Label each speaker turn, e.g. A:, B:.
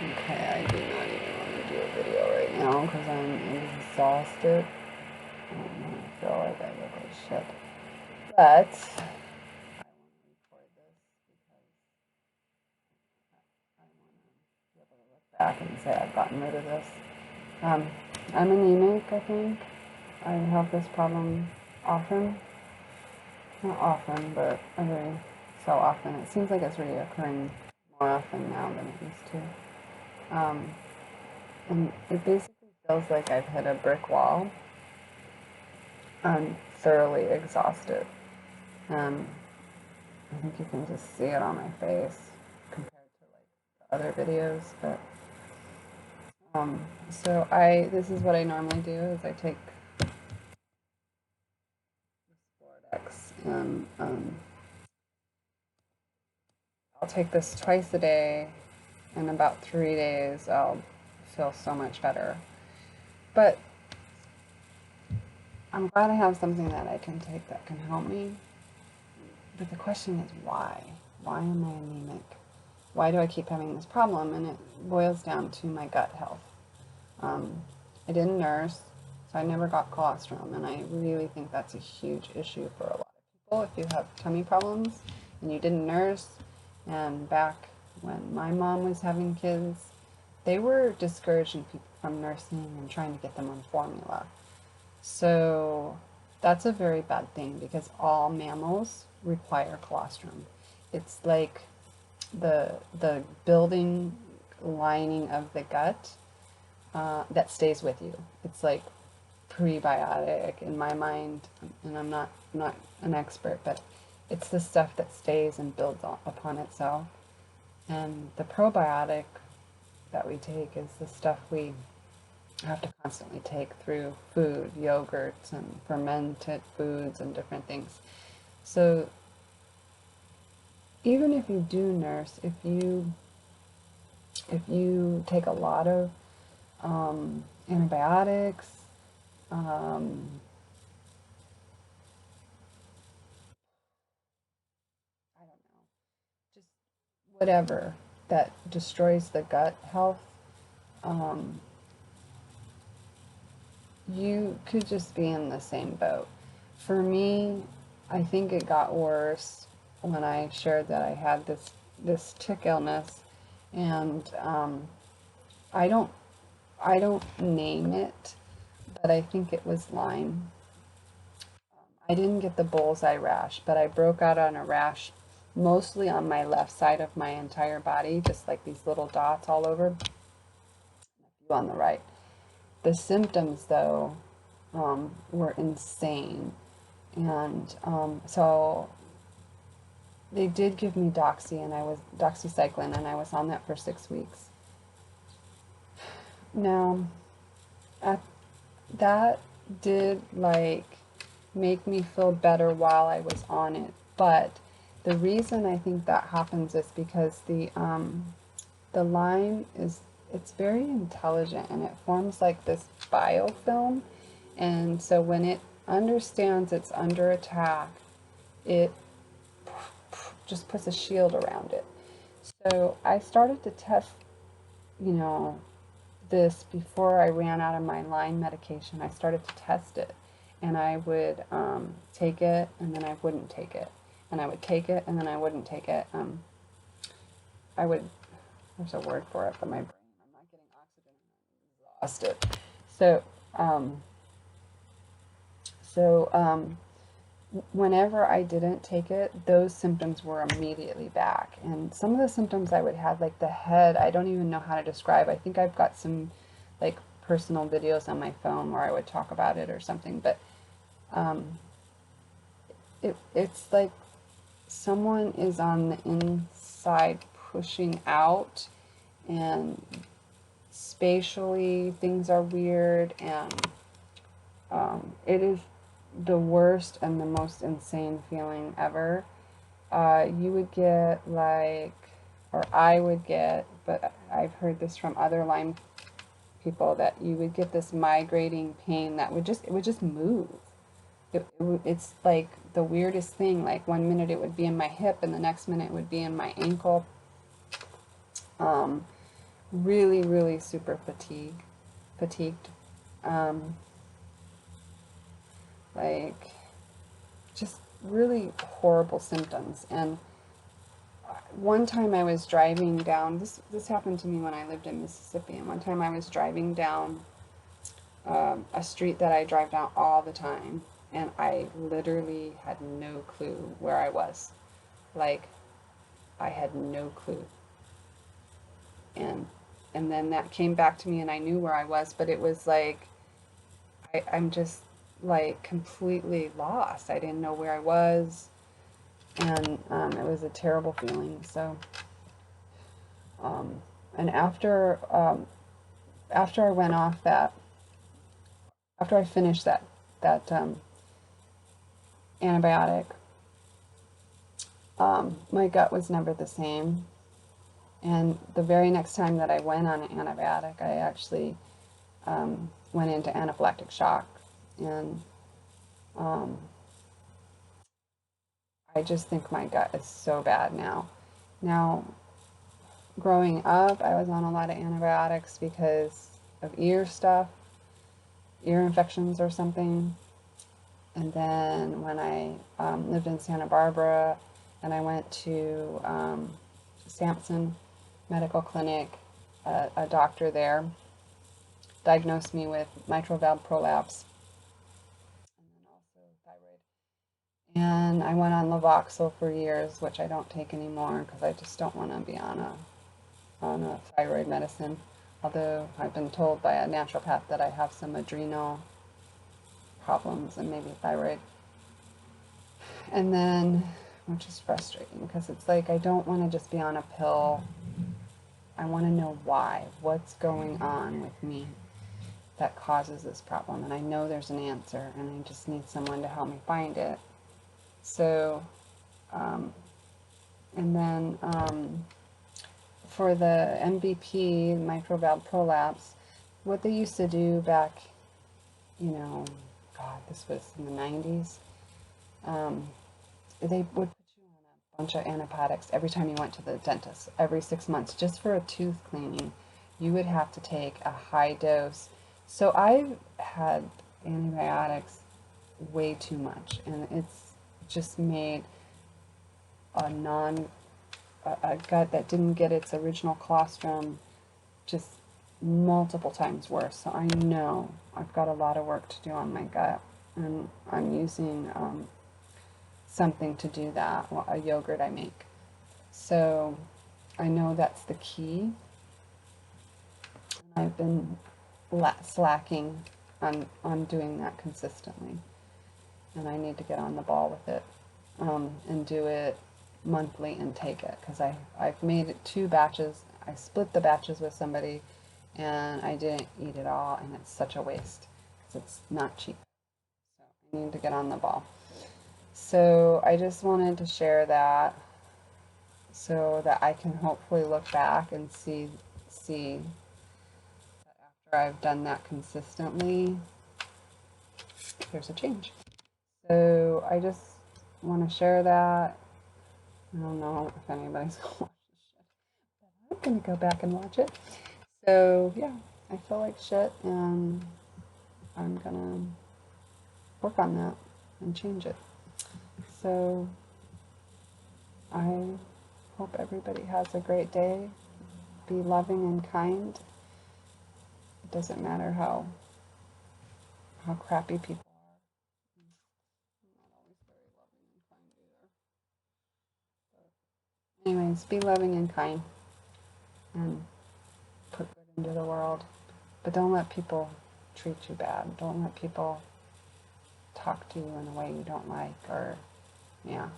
A: Okay, I do not even want to do a video right now because I'm exhausted. I feel like I look like shit. But I want to record this because I want to be able to look back and say I've gotten rid of this. I'm anemic, I think. I have this problem often. Not often, but every so often. It seems like it's reoccurring more often now than it used to. And it basically feels like I've hit a brick wall. I'm thoroughly exhausted. Um, I think you can just see it on my face compared to like the other videos. But so this is what I normally do: is I take Sportex and I'll take this twice a day. In about 3 days, I'll feel so much better. But I'm glad I have something that I can take that can help me. But the question is why? Why am I anemic? Why do I keep having this problem? And it boils down to my gut health. I didn't nurse, so I never got colostrum, and I really think that's a huge issue for a lot of people. If you have tummy problems and you didn't nurse, and back when my mom was having kids, they were discouraging people from nursing and trying to get them on formula. So that's a very bad thing because all mammals require colostrum. It's like the building lining of the gut that stays with you. It's like prebiotic in my mind, and I'm not an expert, but it's the stuff that stays and builds upon itself. And the probiotic that we take is the stuff we have to constantly take through food, yogurts and fermented foods and different things. So even if you do nurse, if you take a lot of antibiotics, um, I don't know, just whatever that destroys the gut health, um, you could just be in the same boat. For me, I think it got worse when I shared that I had this tick illness, and I don't I don't name it, but I think it was Lyme. I didn't get the bullseye rash, but I broke out on a rash mostly on my left side of my entire body, just like these little dots all over, and a few on the right. The symptoms, though, were insane. And so they did give me doxycycline, and I was on that for 6 weeks. Now, that did like make me feel better while I was on it, but the reason I think that happens is because the Lyme it's very intelligent, and it forms like this biofilm, and so when it understands it's under attack, it just puts a shield around it. So I started to test, you know, this before I ran out of my Lyme medication. I started to test it, and I would take it, and then I wouldn't take it, and I would take it, and then I wouldn't take it. I would. There's a word for it, but my brain. I'm not getting oxygen. I'm exhausted. So, um, so whenever I didn't take it, those symptoms were immediately back. And some of the symptoms I would have, like the head, I don't even know how to describe. I think I've got some like personal videos on my phone where I would talk about it or something. But um, it's like someone is on the inside pushing out, and spatially things are weird, and it is the worst and the most insane feeling ever. You would get like, or I would get, but I've heard this from other Lyme people, that you would get this migrating pain that it would just move. It's like the weirdest thing. Like one minute it would be in my hip, and the next minute it would be in my ankle. really, really super fatigued. Um, like, just really horrible symptoms. And one time I was driving down, this happened to me when I lived in Mississippi, and one time I was driving down a street that I drive down all the time, and I literally had no clue where I was. Like, I had no clue. And and then that came back to me and I knew where I was, but it was like I'm just like completely lost. I didn't know where I was, and it was a terrible feeling. So, um, and after I went off that, after I finished that antibiotic, my gut was never the same. And the very next time that I went on an antibiotic, I actually went into anaphylactic shock, and um, I just think my gut is so bad now. Now, growing up, I was on a lot of antibiotics because of ear stuff, ear infections or something. And then when I lived in Santa Barbara and I went to Sampson Medical Clinic, a doctor there diagnosed me with mitral valve prolapse and then also thyroid. And I went on Levoxyl for years, which I don't take anymore because I just don't want to be on a thyroid medicine. Although I've been told by a naturopath that I have some adrenal problems and maybe thyroid. And then, which is frustrating because it's like I don't want to just be on a pill. I want to know why. What's going on with me that causes this problem? And I know there's an answer, and I just need someone to help me find it. So, and then for the MVP, mitral valve prolapse, what they used to do back, God, this was in the 90s, they would put you on a bunch of antibiotics every time you went to the dentist, every 6 months, just for a tooth cleaning. You would have to take a high dose. So I've had antibiotics way too much, and it's just made a gut that didn't get its original colostrum just multiple times worse. So I know I've got a lot of work to do on my gut, and I'm using something to do that, a yogurt I make. So I know that's the key. I've been slacking on doing that consistently, and I need to get on the ball with it and do it monthly and take it, because I've made it 2 batches. I split the batches with somebody and I didn't eat it all, and it's such a waste because it's not cheap. So I need to get on the ball. So I just wanted to share that so that I can hopefully look back and see that after I've done that consistently, there's a change. So I just want to share that. I don't know if anybody's going to watch this shit, but I'm going to go back and watch it. So yeah, I feel like shit, and I'm going to work on that and change it. So I hope everybody has a great day. Be loving and kind. It doesn't matter how crappy people are. I'm not always very loving and kind either. But anyways, be loving and kind and put good into the world. But don't let people treat you bad. Don't let people talk to you in a way you don't like, or yeah.